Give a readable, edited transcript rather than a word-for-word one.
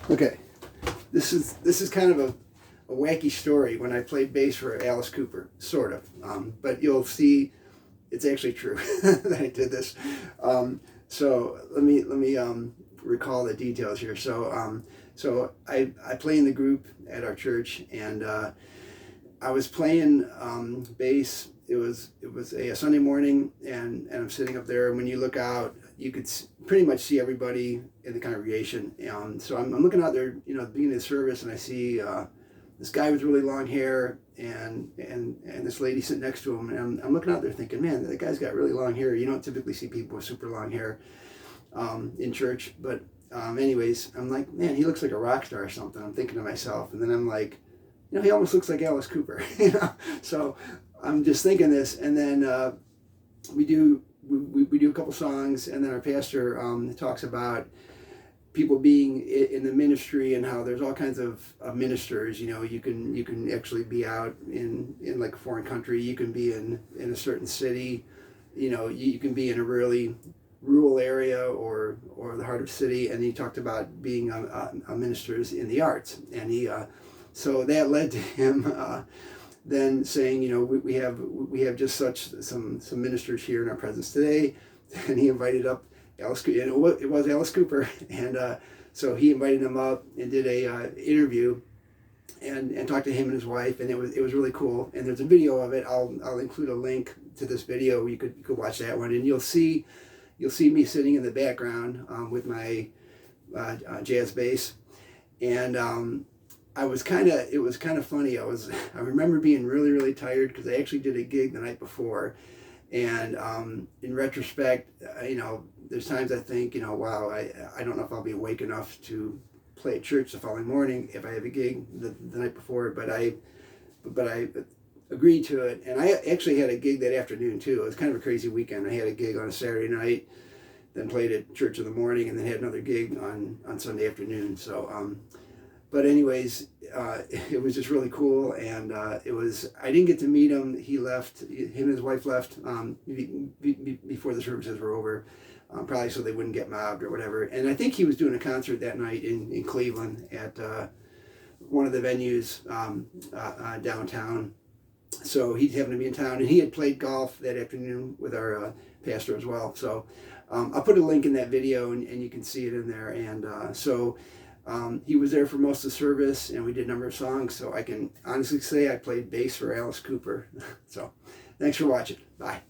Okay, this is kind of a wacky story. When I played bass for Alice Cooper, sort of, but you'll see it's actually true that I did this. So let me recall the details here. So I play in the group at our church, and I was playing bass. It was a Sunday morning, and I'm sitting up there, and when you look out, you could pretty much see everybody in the congregation. So I'm looking out there, at the beginning of the service, and I see this guy with really long hair and this lady sitting next to him, and I'm looking out there thinking, man, that guy's got really long hair. You don't typically see people with super long hair in church, but anyways, I'm like, man, he looks like a rock star or something. I'm thinking to myself, and then I'm like, he almost looks like Alice Cooper. So I'm just thinking this, and then we do a couple songs, and then our pastor talks about people being in the ministry and how there's all kinds of ministers. You can actually be out in like a foreign country. You can be in a certain city. You can be in a really rural area or the heart of the city. And he talked about being a ministers in the arts, and he so that led to him then saying, we have just some ministers here in our presence today, and he invited up Alice Cooper, and it was Alice Cooper, and so he invited him up and did a interview and talked to him and his wife, and it was really cool. And there's a video of it. I'll include a link to this video. You could watch that one, and you'll see me sitting in the background with my jazz bass, and it was kind of funny. I remember being really, really tired because I actually did a gig the night before, and in retrospect, there's times I think, wow, I don't know if I'll be awake enough to play at church the following morning if I have a gig the night before, but I agreed to it, and I actually had a gig that afternoon too. It was kind of a crazy weekend. I had a gig on a Saturday night, then played at church in the morning, and then had another gig on Sunday afternoon. So but anyways, it was just really cool, and I didn't get to meet him. He left. Him and his wife left before the services were over, probably so they wouldn't get mobbed or whatever. And I think he was doing a concert that night in Cleveland at one of the venues downtown. So he happened to be in town, and he had played golf that afternoon with our pastor as well. So I'll put a link in that video, and you can see it in there. And he was there for most of the service, and we did a number of songs. So I can honestly say I played bass for Alice Cooper. So thanks for watching. Bye.